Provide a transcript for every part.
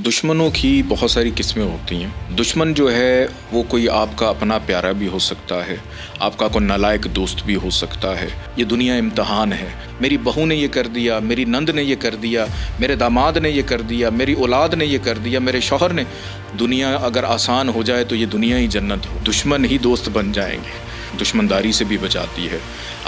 دشمنوں کی بہت ساری قسمیں ہوتی ہیں۔ دشمن جو ہے وہ کوئی آپ کا اپنا پیارا بھی ہو سکتا ہے، آپ کا کوئی نالائق دوست بھی ہو سکتا ہے۔ یہ دنیا امتحان ہے۔ میری بہو نے یہ کر دیا، میری نند نے یہ کر دیا، میرے داماد نے یہ کر دیا، میری اولاد نے یہ کر دیا، میرے شوہر نے۔ دنیا اگر آسان ہو جائے تو یہ دنیا ہی جنت ہو۔ دشمن ہی دوست بن جائیں گے۔ دشمنداری سے بھی بچاتی ہے۔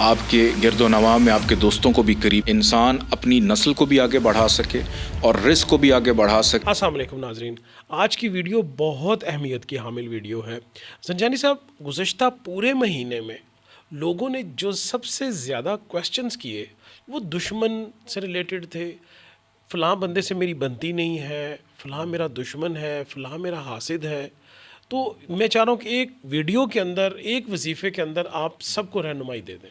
آپ کے گرد و نواح میں آپ کے دوستوں کو بھی قریب، انسان اپنی نسل کو بھی آگے بڑھا سکے اور رزق کو بھی آگے بڑھا سکے۔ السلام علیکم ناظرین، آج کی ویڈیو بہت اہمیت کی حامل ویڈیو ہے۔ زنجانی صاحب، گزشتہ پورے مہینے میں لوگوں نے جو سب سے زیادہ کویسچنز کیے وہ دشمن سے ریلیٹڈ تھے۔ فلاں بندے سے میری بنتی نہیں ہے، فلاں میرا دشمن ہے، فلاں میرا حاسد ہے۔ تو میں چاہ رہا ہوں کہ ایک ویڈیو کے اندر، ایک وظیفے کے اندر آپ سب کو رہنمائی دے دیں۔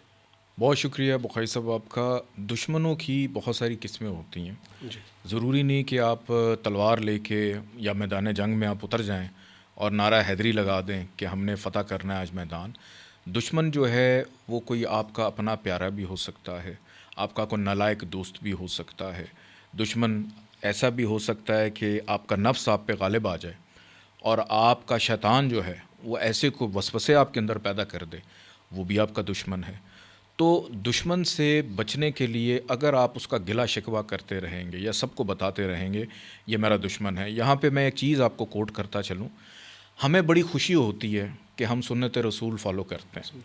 بہت شکریہ بخاری صاحب آپ کا۔ دشمنوں کی بہت ساری قسمیں ہوتی ہیں۔ جی، ضروری نہیں کہ آپ تلوار لے کے یا میدان جنگ میں آپ اتر جائیں اور نعرہ حیدری لگا دیں کہ ہم نے فتح کرنا ہے آج میدان۔ دشمن جو ہے وہ کوئی آپ کا اپنا پیارا بھی ہو سکتا ہے، آپ کا کوئی نالائق دوست بھی ہو سکتا ہے۔ دشمن ایسا بھی ہو سکتا ہے کہ آپ کا نفس آپ پہ غالب آ جائے اور آپ کا شیطان جو ہے وہ ایسے کو وسوسے آپ کے اندر پیدا کر دے، وہ بھی آپ کا دشمن ہے۔ تو دشمن سے بچنے کے لیے اگر آپ اس کا گلا شکوہ کرتے رہیں گے یا سب کو بتاتے رہیں گے یہ میرا دشمن ہے۔ یہاں پہ میں ایک چیز آپ کو کوٹ کرتا چلوں، ہمیں بڑی خوشی ہوتی ہے کہ ہم سنت رسول فالو کرتے ہیں،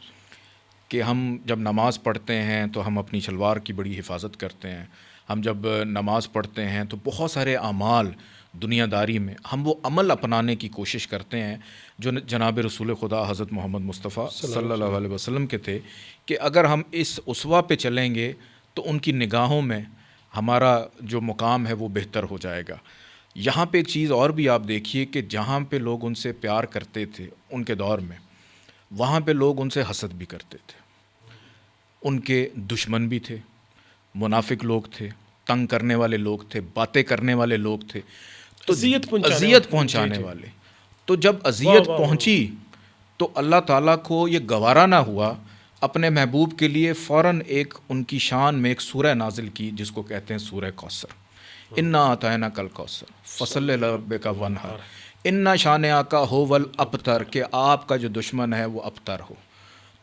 کہ ہم جب نماز پڑھتے ہیں تو ہم اپنی شلوار کی بڑی حفاظت کرتے ہیں۔ ہم جب نماز پڑھتے ہیں تو بہت سارے اعمال دنیا داری میں ہم وہ عمل اپنانے کی کوشش کرتے ہیں جو جناب رسول خدا حضرت محمد مصطفیٰ صلی اللہ علیہ وسلم کے تھے، کہ اگر ہم اس اسوہ پہ چلیں گے تو ان کی نگاہوں میں ہمارا جو مقام ہے وہ بہتر ہو جائے گا۔ یہاں پہ ایک چیز اور بھی آپ دیکھیے کہ جہاں پہ لوگ ان سے پیار کرتے تھے ان کے دور میں، وہاں پہ لوگ ان سے حسد بھی کرتے تھے۔ ان کے دشمن بھی تھے، منافق لوگ تھے، تنگ کرنے والے لوگ تھے، باتیں کرنے والے لوگ تھے، تو اذیت پہنچانے والے۔ تو جب اذیت پہنچی تو اللہ تعالیٰ کو یہ گوارا نہ ہوا، اپنے محبوب کے لیے فوراً ایک ان کی شان میں ایک سورہ نازل کی جس کو کہتے ہیں سورہ کوثر۔ انا اعطیناک الکوثر فصلی لربک وانحر، انا شانئک ھو الابتر، کہ آپ کا جو دشمن ہے وہ ابتر ہو۔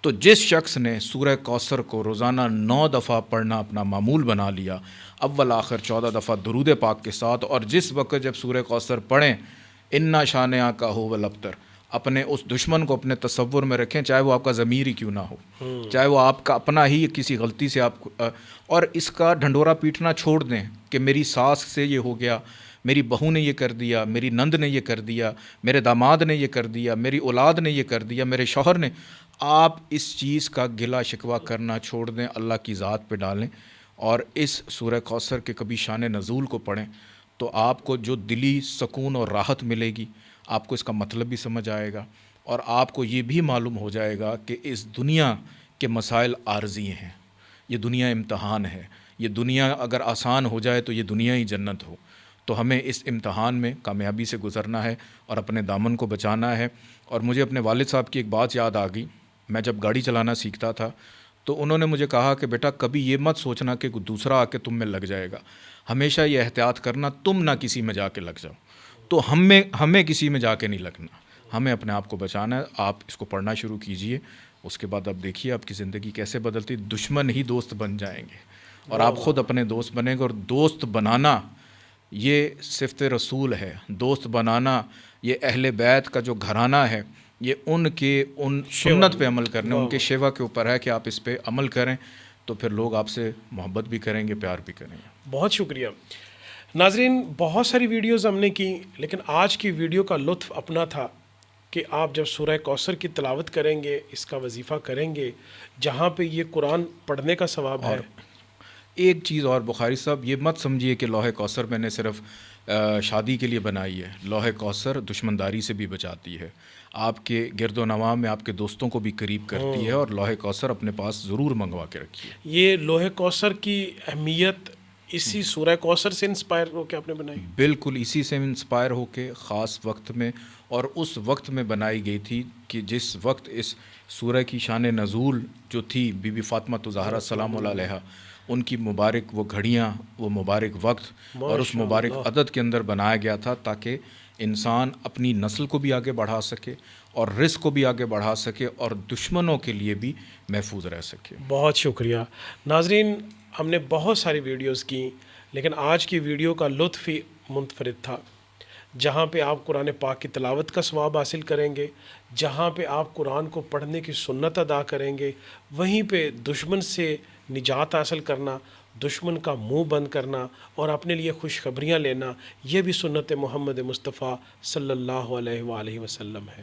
تو جس شخص نے سورہ کوثر کو روزانہ 9 دفعہ پڑھنا اپنا معمول بنا لیا، اول آخر 14 دفعہ درود پاک کے ساتھ، اور جس وقت جب سورہ کوثر پڑھیں انا شانئک ھو الابتر، اپنے اس دشمن کو اپنے تصور میں رکھیں، چاہے وہ آپ کا ضمیر ہی کیوں نہ ہو، چاہے وہ آپ کا اپنا ہی کسی غلطی سے آپ اور اس کا ڈھنڈورا پیٹنا چھوڑ دیں کہ میری ساس سے یہ ہو گیا، میری بہو نے یہ کر دیا، میری نند نے یہ کر دیا، میرے داماد نے یہ کر دیا، میری اولاد نے یہ کر دیا، میرے شوہر نے۔ آپ اس چیز کا گلا شکوہ کرنا چھوڑ دیں، اللہ کی ذات پہ ڈالیں اور اس سورہ کوثر کے کبھی شان نزول کو پڑھیں تو آپ کو جو دلی سکون اور راحت ملے گی، آپ کو اس کا مطلب بھی سمجھ آئے گا اور آپ کو یہ بھی معلوم ہو جائے گا کہ اس دنیا کے مسائل عارضی ہیں، یہ دنیا امتحان ہے، یہ دنیا اگر آسان ہو جائے تو یہ دنیا ہی جنت ہو۔ تو ہمیں اس امتحان میں کامیابی سے گزرنا ہے اور اپنے دامن کو بچانا ہے۔ اور مجھے اپنے والد صاحب کی ایک بات یاد آ گئی، میں جب گاڑی چلانا سیکھتا تھا تو انہوں نے مجھے کہا کہ بیٹا کبھی یہ مت سوچنا کہ کوئی دوسرا آ کے تم میں لگ جائے گا، ہمیشہ یہ احتیاط کرنا تم نہ کسی میں جا کے لگ جاؤ۔ تو ہمیں کسی میں جا کے نہیں لگنا، ہمیں اپنے آپ کو بچانا ہے۔ آپ اس کو پڑھنا شروع کیجئے، اس کے بعد آپ دیکھیے آپ کی زندگی کیسے بدلتی، دشمن ہی دوست بن جائیں گے اور آپ خود اپنے دوست بنیں گے۔ اور دوست بنانا یہ صفت رسول ہے، دوست بنانا یہ اہل بیت کا جو گھرانہ ہے، یہ ان سنت پہ عمل کرنے، ان کے شیوا کے اوپر ہے کہ آپ اس پہ عمل کریں تو پھر لوگ آپ سے محبت بھی کریں گے، پیار بھی کریں گے۔ بہت شکریہ ناظرین۔ بہت ساری ویڈیوز ہم نے کی، لیکن آج کی ویڈیو کا لطف اپنا تھا کہ آپ جب سورہ کوثر کی تلاوت کریں گے، اس کا وظیفہ کریں گے، جہاں پہ یہ قرآن پڑھنے کا ثواب ہے۔ ایک چیز اور بخاری صاحب، یہ مت سمجھیے کہ لوح کوثر میں نے صرف شادی کے لیے بنائی ہے، لوح کوثر دشمنداری سے بھی بچاتی ہے، آپ کے گرد و نواح میں آپ کے دوستوں کو بھی قریب کرتی ہے، اور لوح کوثر اپنے پاس ضرور منگوا کے رکھیے۔ یہ لوح کوثر کی اہمیت اسی سورہ کوثر سے انسپائر ہو کے آپ نے بنائی؟ بالکل اسی سے انسپائر ہو کے خاص وقت میں، اور اس وقت میں بنائی گئی تھی کہ جس وقت اس سورہ کی شان نزول جو تھی بی بی فاطمہ زہرا سلام اللہ علیہا، ان کی مبارک وہ گھڑیاں، وہ مبارک وقت اور اس ماشاء مبارک اللہ، عدد کے اندر بنایا گیا تھا تاکہ انسان اپنی نسل کو بھی آگے بڑھا سکے اور رزق کو بھی آگے بڑھا سکے اور دشمنوں کے لیے بھی محفوظ رہ سکے۔ بہت شکریہ ناظرین، ہم نے بہت ساری ویڈیوز کی لیکن آج کی ویڈیو کا لطف ہی منفرد تھا، جہاں پہ آپ قرآن پاک کی تلاوت کا ثواب حاصل کریں گے، جہاں پہ آپ قرآن کو پڑھنے کی سنت ادا کریں گے، وہیں پہ دشمن سے نجات حاصل کرنا، دشمن کا منہ بند کرنا اور اپنے لیے خوشخبریاں لینا، یہ بھی سنت محمد مصطفیٰ صلی اللہ علیہ وآلہ وسلم ہے۔